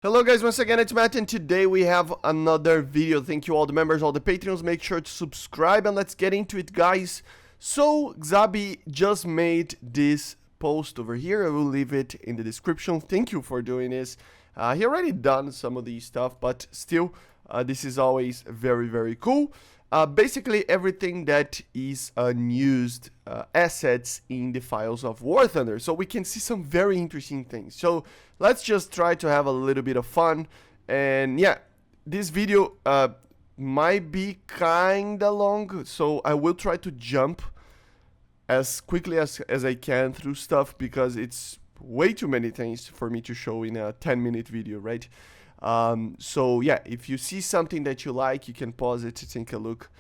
Hello guys, once again it's Matt and today we have another video. Thank you all the members, all the patrons, make sure to subscribe and let's get into it guys. So Gszabi just made this post over here, I will leave it in the description. Thank you for doing this. He already done some of these stuff, but still this is always very cool. Basically everything that is unused assets in the files of War Thunder. So we can see some very interesting things. So let's just try to have a little bit of fun. And yeah, this video might be kinda long, so I will try to jump as quickly as I can through stuff because it's way too many things for me to show in a 10-minute video, right? So yeah, if you see something that you like, you can pause it to take a look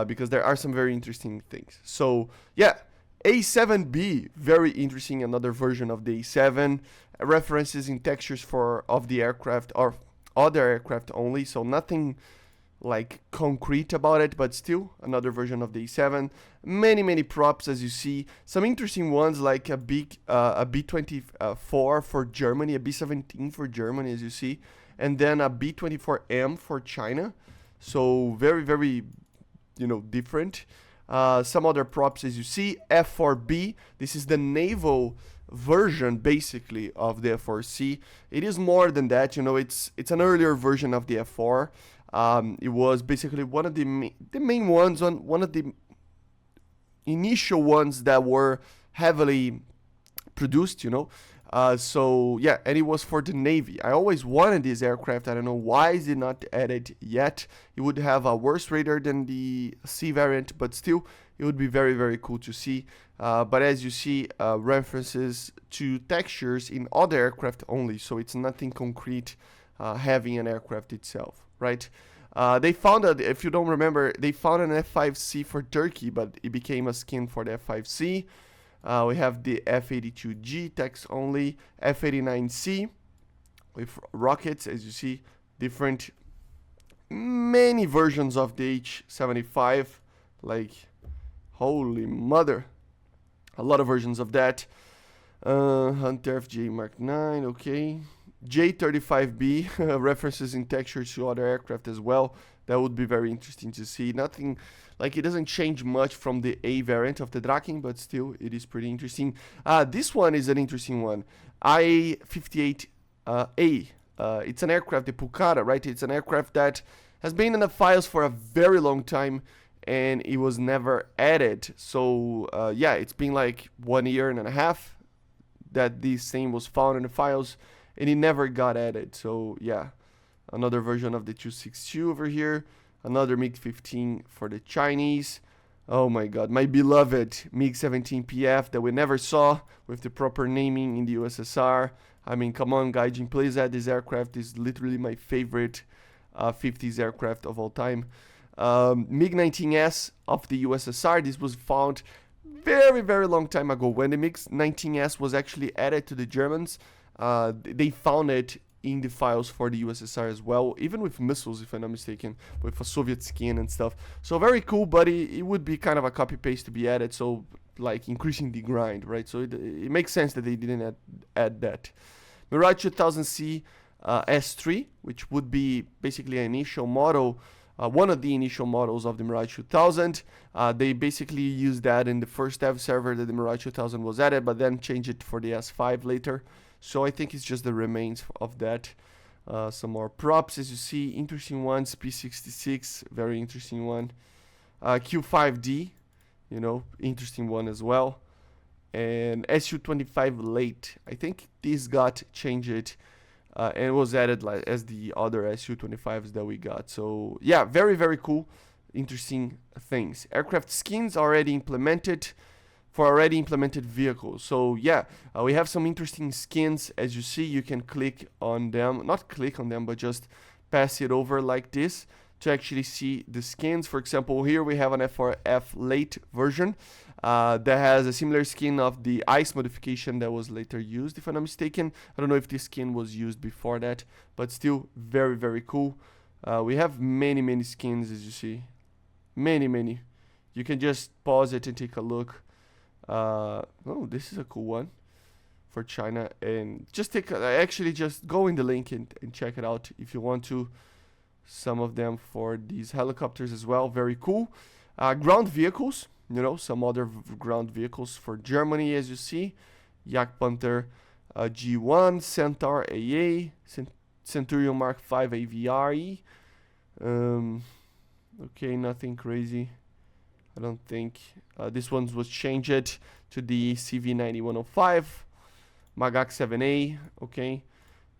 because there are some very interesting things. So yeah, A7B, very interesting, another version of the A7, references in textures of the aircraft or other aircraft only, so nothing like concrete about it, but still another version of the A7. Many props, as you see, some interesting ones like a B-24 for Germany, a B-17 for Germany, as you see, and then a B-24M for China. So very different. Some other props, as you see, F4B. This is the naval version basically of the F4C. It is more than that, it's an earlier version of the F4. It was basically one of the main ones, one of the initial ones that were heavily produced, so yeah, and it was for the Navy. I always wanted this aircraft. I don't know why is it not added yet. It would have a worse radar than the C variant, but still it would be very cool to see. But as you see, references to textures in other aircraft only, so it's nothing concrete having an aircraft itself, right? They found that, if you don't remember, they found an F5C for Turkey, but it became a skin for the F5C. We have the F82G text only, F89C with rockets, as you see, different, many versions of the H75, like, holy mother, a lot of versions of that. Hunter FJ Mark 9, okay. J35B, references in textures to other aircraft as well. That would be very interesting to see. Nothing, like, it doesn't change much from the A variant of the Draken, but still, it is pretty interesting. This one is an interesting one. IA-58A. It's an aircraft, the Pucara, right? It's an aircraft that has been in the files for a very long time, and it was never added. So, yeah, it's been like 1 year and a half that this thing was found in the files, and it never got added. So, yeah. Another version of the 262 over here. Another MiG-15 for the Chinese. Oh my god, my beloved MiG-17 PF that we never saw with the proper naming in the USSR. I mean, come on, Gaijin, please add this aircraft. This is literally my favorite 50s aircraft of all time. MiG-19S of the USSR. This was found very long time ago. When the MiG-19S was actually added to the Germans, they found it in the files for the USSR as well, even with missiles, if I'm not mistaken, with a Soviet skin and stuff. So very cool, but it would be kind of a copy-paste to be added, so like increasing the grind, right? So it makes sense that they didn't add that. Mirage 2000C S3, which would be basically an initial model, one of the initial models of the Mirage 2000. They basically used that in the first dev server that the Mirage 2000 was added, but then changed it for the S5 later. So I think it's just the remains of that. Some more props, as you see, interesting ones. P66, very interesting one. Q5D, interesting one as well. And Su-25 late. I think this got changed and it was added as the other Su-25s that we got. So yeah, very cool, interesting things. Aircraft skins already implemented for already implemented vehicles. So yeah, we have some interesting skins. As you see, you can click on them, not click on them, but just pass it over like this to actually see the skins. For example, here we have an F4F late version that has a similar skin of the ice modification that was later used, if I'm not mistaken. I don't know if this skin was used before that, but still very cool. We have many skins, as you see, many. You can just pause it and take a look. Oh, this is a cool one. for China. And just take actually just go in the link and check it out if you want to. Some of them for these helicopters as well, very cool. Ground vehicles, you know, some other ground vehicles for Germany, as you see. Yak Panther G1, Centaur AA, Centurion Mark 5 AVRE. Okay, nothing crazy, I don't think. This one was changed to the CV9105, MatAWG 7A, okay.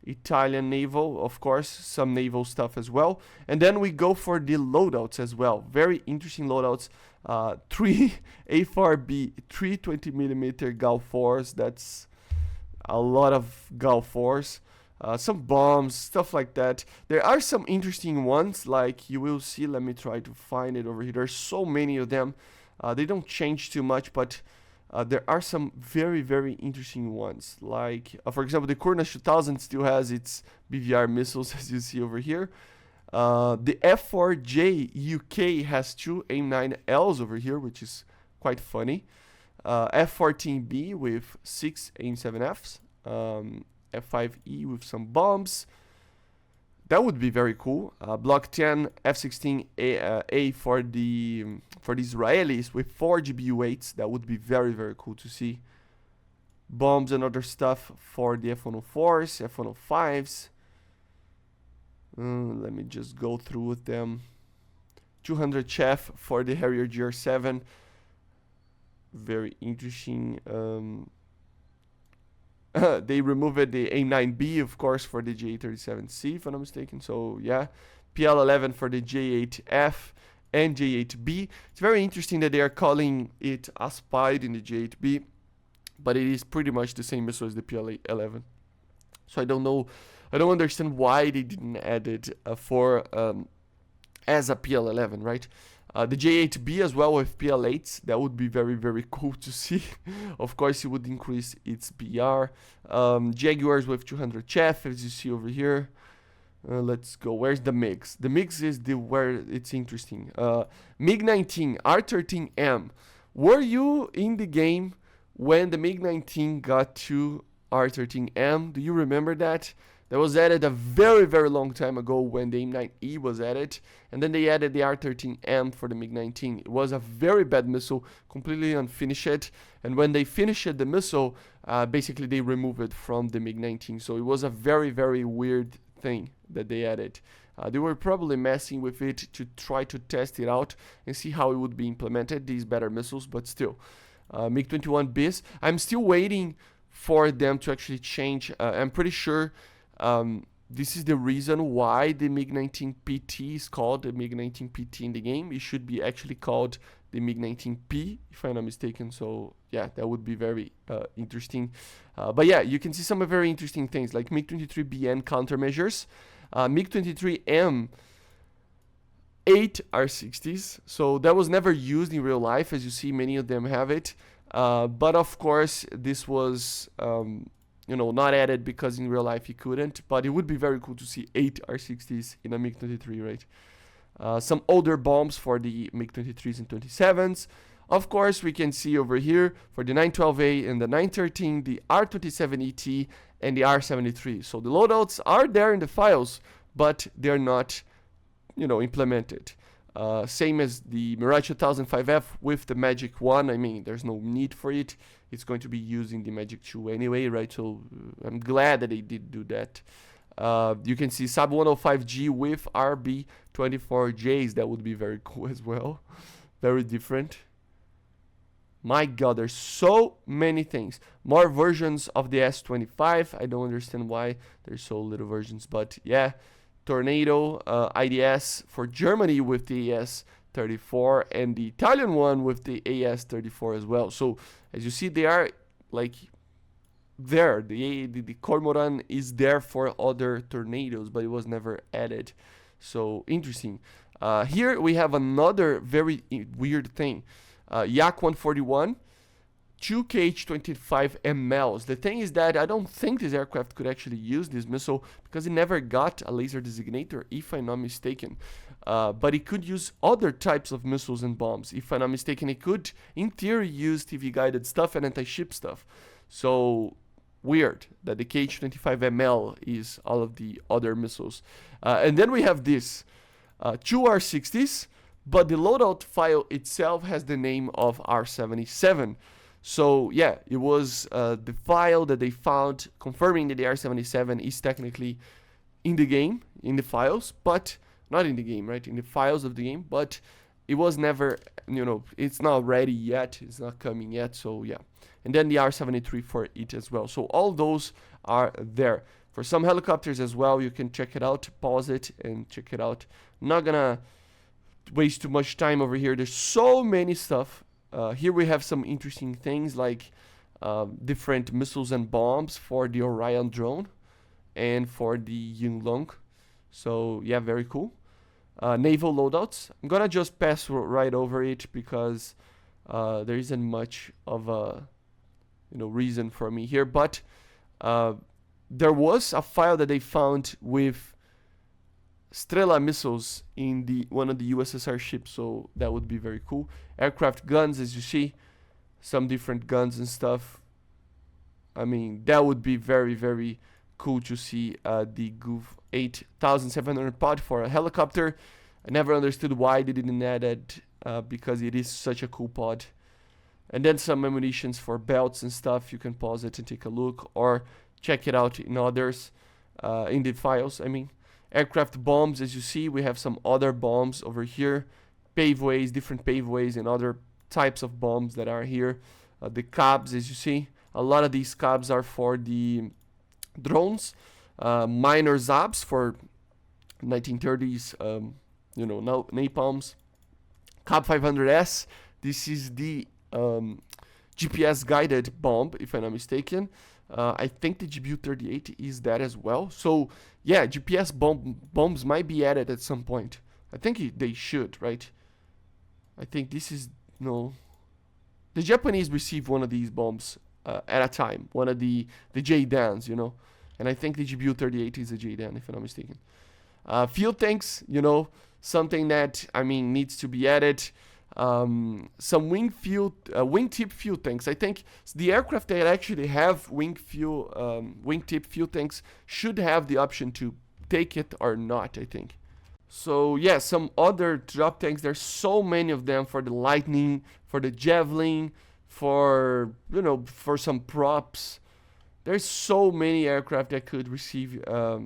Italian naval, of course, some naval stuff as well. And then we go for the loadouts as well. Very interesting loadouts. 3 A4B, 320mm Gal 4s. That's a lot of Gal 4s. Some bombs, stuff like that. There are some interesting ones, like you will see. Let me try to find it over here. There's so many of them. They don't change too much, but there are some very, very interesting ones. Like, for example, the Kurna 2000 still has its BVR missiles, as you see over here. The F4J UK has 2 AIM-9Ls over here, which is quite funny. F14B with 6 AIM-7Fs. F5E with some bombs. That would be very cool. Block 10 F-16A for the Israelis with 4 GBU-8s. That would be very, very cool to see. Bombs and other stuff for the F-104s, F-105s. Let me just go through with them. 200 Chef for the Harrier GR7. Very interesting. They removed the A9B, of course, for the J37C, if I'm not mistaken. So, yeah. PL11 for the J8F and J8B. It's very interesting that they are calling it Aspide in the J8B, but it is pretty much the same missile as the PL11. So, I don't know. I don't understand why they didn't add it as a PL11, right? The J8B as well with PL8s, that would be very, very cool to see. Of course, it would increase its BR. Jaguars with 200 Chef, as you see over here. Let's go. Where's the MiGs? The MiGs is where it's interesting. MiG-19, R-13M. Were you in the game when the MiG-19 got to R-13M? Do you remember that? That was added a very, very long time ago when the AIM-9E was added. And then they added the R-13M for the MiG-19. It was a very bad missile, completely unfinished. And when they finished the missile, basically they removed it from the MiG-19. So it was a very, very weird thing that they added. They were probably messing with it to try to test it out and see how it would be implemented, these better missiles, but still. MiG-21Bs, I'm still waiting for them to actually change. I'm pretty sure this is the reason why the MiG-19 PT is called the MiG-19 PT in the game. It should be actually called the MiG-19 P, if I'm not mistaken. So yeah, that would be very interesting. But yeah, you can see some very interesting things like MiG-23BN countermeasures, MiG-23M 8 R-60s. So that was never used in real life. As you see, many of them have it. But of course, this was not added because in real life you couldn't. But it would be very cool to see 8 R-60s in a MiG-23, right? Some older bombs for the MiG-23s and 27s. Of course, we can see over here for the 912A and the 913, the R-27ET and the R-73. So the loadouts are there in the files, but they're not, implemented. Same as the Mirage 2005F with the Magic 1. I mean, there's no need for it. It's going to be using the Magic 2 anyway, right? So I'm glad that they did do that. You can see Gszabi 105G with RB24Js. That would be very cool as well. Very different. My God, there's so many things. More versions of the S25. I don't understand why there's so little versions, but yeah. Tornado, IDS for Germany with the AS34 and the Italian one with the AS34 as well. So as you see, they are like there. The Cormoran is there for other tornadoes, but it was never added. So interesting. Here we have another very weird thing. Yak 141. 2 KH-25 MLs. The thing is that I don't think this aircraft could actually use this missile because it never got a laser designator, if I'm not mistaken. But it could use other types of missiles and bombs. If I'm not mistaken, it could, in theory, use TV-guided stuff and anti-ship stuff. So, weird that the KH-25ML is all of the other missiles. And then we have this, two R-60s, but the loadout file itself has the name of R-77. So yeah, it was the file that they found confirming that the R-77 is technically in the game, in the files, but not in the game, right? In the files of the game, but it was never, you know, it's not ready yet, it's not coming yet, so yeah. And then the R-73 for it as well. So all those are there. For some helicopters as well, you can check it out, pause it and check it out. I'm not gonna waste too much time over here. There's so many stuff. Here we have some interesting things like different missiles and bombs for the Orion drone and for the Yunlong. So yeah, very cool. Naval loadouts. I'm gonna just pass right over it because there isn't much of a reason for me here. But there was a file that they found with Strela missiles in one of the USSR ships, so that would be very cool. Aircraft guns, as you see, some different guns and stuff. I mean, that would be very, very cool to see the GUV 8700 pod for a helicopter. I never understood why they didn't add it, because it is such a cool pod. And then some ammunitions for belts and stuff. You can pause it and take a look, or check it out in others, in the files, I mean. Aircraft bombs, as you see, we have some other bombs over here. Paveways, different paveways and other types of bombs that are here. The cabs, as you see, a lot of these cabs are for the drones. Minor Zabs for 1930s, napalms. Cab 500S, this is the GPS guided bomb, if I'm not mistaken. I think the GBU-38 is that as well. So yeah, GPS bombs might be added at some point. I think they should, right? I think this is, no. The Japanese receive one of these bombs at a time. One of the JDANs, And I think the GBU-38 is a JDAN, if I'm not mistaken. Fuel tanks, something that, needs to be added. Some wingtip fuel tanks. I think the aircraft that actually have wingtip fuel tanks should have the option to take it or not, I think. So yeah, some other drop tanks. There's so many of them for the Lightning, for the Javelin, for for some props. There's so many aircraft that could receive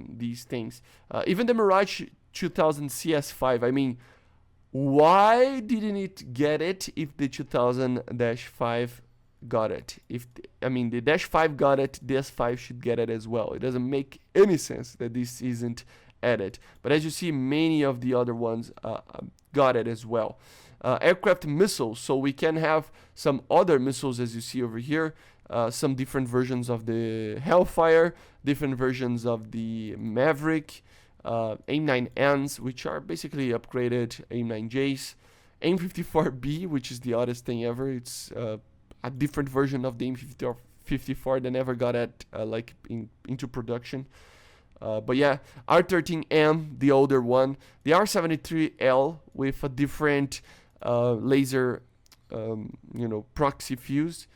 these things. Even the Mirage 2000 CS5. Why didn't it get it if the 2000-5 got it? The Dash 5 got it, this 5 should get it as well. It doesn't make any sense that this isn't added. But as you see, many of the other ones got it as well. Aircraft missiles, so we can have some other missiles as you see over here. Some different versions of the Hellfire, different versions of the Maverick. AIM-9Ns, which are basically upgraded AIM-9Js, AIM-54B, which is the oddest thing ever. It's a different version of the AIM-54 that never got into production. But yeah, R-13M, the older one, the R-73L with a different laser, proxy fuse.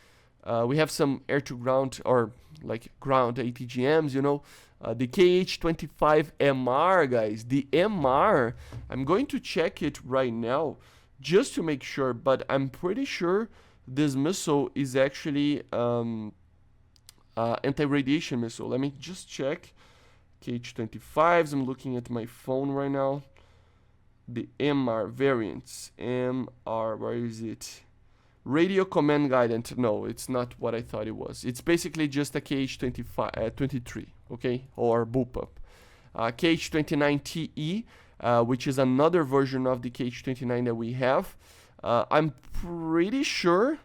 We have some air-to-ground or ground ATGMs, the KH-25MR, guys. The MR, I'm going to check it right now just to make sure, but I'm pretty sure this missile is actually anti-radiation missile. Let me just check. KH-25s, I'm looking at my phone right now. The MR variants. MR, where is it? Radio command guidance. No, it's not what I thought it was. It's basically just a KH-23, okay, or bullpup. KH-29TE, which is another version of the KH-29 that we have. I'm pretty sure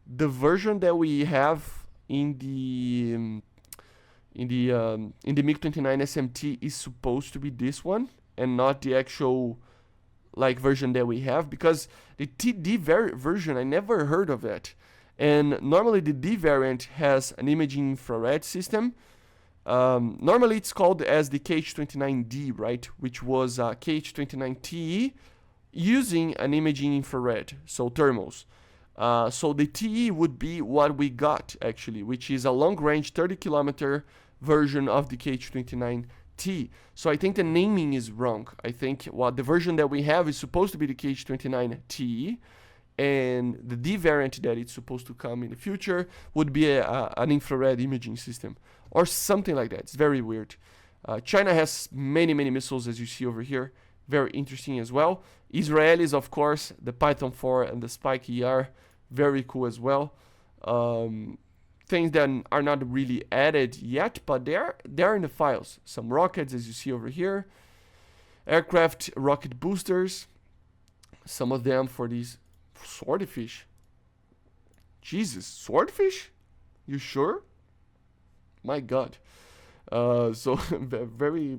the version that we have in the MiG-29 SMT is supposed to be this one and not the actual version that we have, because the TD version, I never heard of it. And normally the D variant has an imaging infrared system. Normally it's called as the KH-29D, right? Which was KH-29TE using an imaging infrared, so thermals. So the TE would be what we got actually, which is a long-range 30-kilometer version of the KH-29T. So I think the naming is wrong. I think what the version that we have is supposed to be the KH-29T, and the D variant that it's supposed to come in the future would be an infrared imaging system or something like that. It's very weird. China has many missiles, as you see over here. Very interesting as well. Israelis, of course, the Python 4 and the Spike ER, very cool as well. Things that are not really added yet, but they're in the files. Some rockets, as you see over here. Aircraft rocket boosters. Some of them for these swordfish. Jesus, swordfish? You sure? My God. So very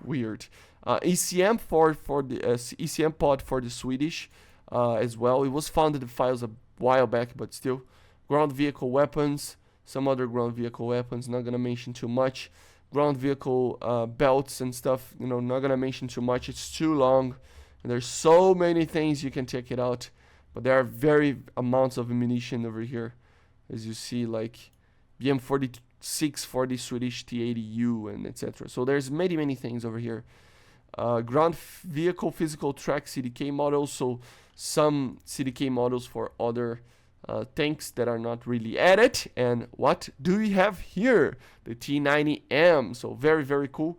weird. ECM for the ECM pod for the Swedish as well. It was found in the files a while back, but still. Ground vehicle weapons, some other ground vehicle weapons. Not gonna mention too much. Ground vehicle belts and stuff. You know, not gonna mention too much. It's too long, and there's so many things you can check it out. But there are very amounts of ammunition over here, as you see, like BM-46 for the Swedish T-80U and etc. So there's many things over here. Ground vehicle physical track CDK models, so some CDK models for other tanks that are not really added. And what do we have here? The T-90M, so very cool.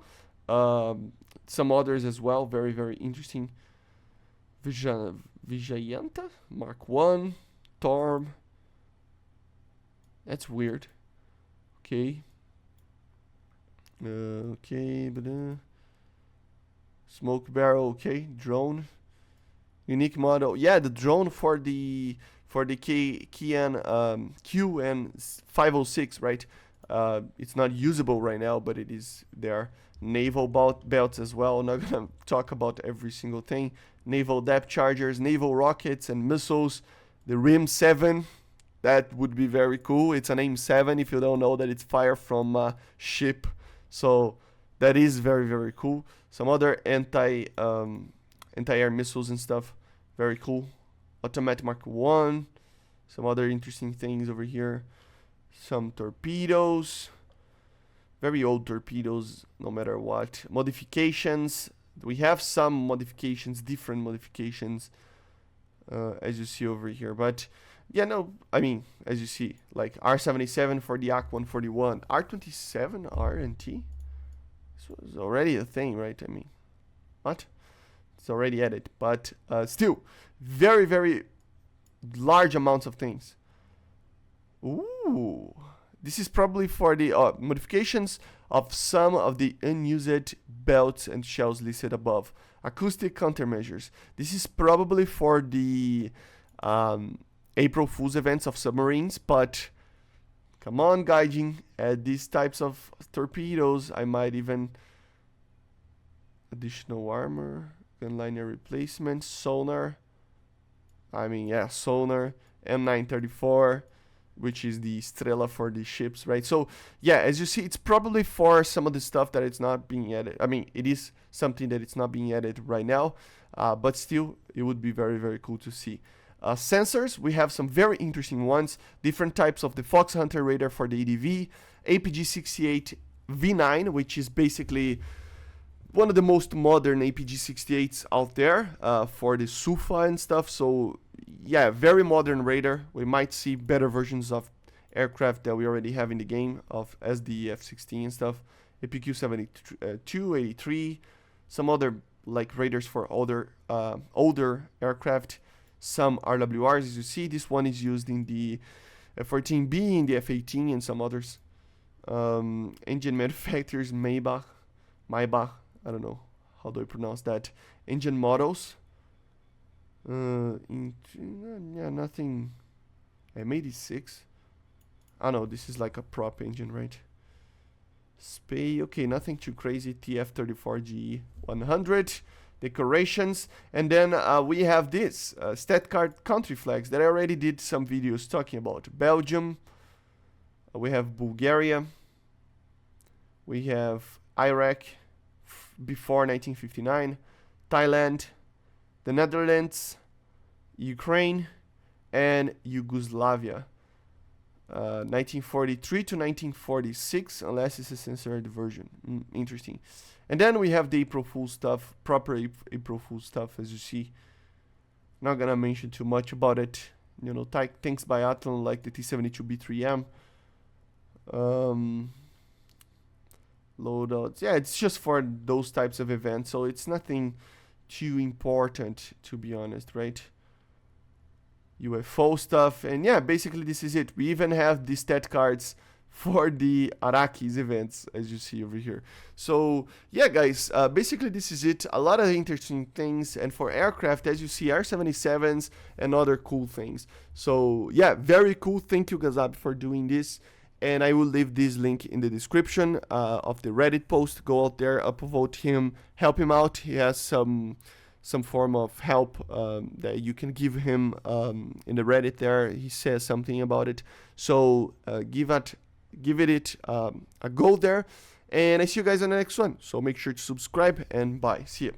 Some others as well, very interesting. Vijayanta, Mark 1, Torm. That's weird. Okay. Smoke barrel, okay. Drone. Unique model. Yeah, the drone for the QN506, right? It's not usable right now, but it is there. Naval belts as well. I'm not gonna talk about every single thing. Naval depth chargers, naval rockets and missiles. The RIM-7, that would be very cool. It's an AIM-7 if you don't know that it's fire from a ship. So that is very cool. Some other anti-air missiles and stuff. Very cool. Automatic Mark 1. Some other interesting things over here. Some torpedoes. Very old torpedoes, no matter what. Modifications. We have some modifications, different modifications, as you see over here. But yeah, no, I mean, as you see, like R-77 for the AK-141. R-27, R and T? This was already a thing, right? I mean, what? It's already added. But still, very large amounts of things. Ooh. This is probably for the modifications of some of the unused belts and shells listed above. Acoustic countermeasures. This is probably for the April Fool's events of submarines, but come on, Gaijin, add these types of torpedoes. I might even additional armor, gunliner replacement, sonar. I mean, yeah, sonar, M934. Which is the Strela for the ships, right? So, yeah, as you see, it's probably for some of the stuff that it's not being added. I mean, it is something that it's not being added right now, but still, it would be very cool to see. Sensors, we have some very interesting ones. Different types of the Fox Hunter radar for the ADV, APG-68 V9, which is basically one of the most modern APG-68s out there for the SUFA and stuff. So, yeah, very modern radar. We might see better versions of aircraft that we already have in the game, of as the F-16 and stuff. APQ-72, 83, some other like radars for older aircraft. Some RWRs, as you see. This one is used in the F-14B, in the F-18, and some others. Engine manufacturers, Maybach, I don't know how do I pronounce that. Engine models. Yeah, nothing. M86. I know this is like a prop engine, right? Spay. Okay, nothing too crazy. TF-34GE 100. Decorations, and then we have this stat card country flags that I already did some videos talking about. Belgium. We have Bulgaria. We have Iraq before 1959. Thailand. The Netherlands, Ukraine, and Yugoslavia. 1943 to 1946, unless it's a censored version. Interesting. And then we have the April Fool stuff, proper April Fool stuff, as you see. Not gonna mention too much about it. You know, tanks by Athlon like the T-72B3M. Loadouts. Yeah, it's just for those types of events, so it's nothing too important, to be honest, right? UFO stuff, and yeah, basically this is it. We even have the stat cards for the Arakis events, as you see over here. So yeah, guys, basically this is it. A lot of interesting things, and for aircraft, as you see, R-77s and other cool things. So yeah, very cool. Thank you, Gszabi, for doing this. And I will leave this link in the description of the Reddit post. Go out there, upvote him, help him out. He has some form of help that you can give him in the Reddit there. He says something about it. So give it a go there. And I see you guys on the next one. So make sure to subscribe, and bye. See you.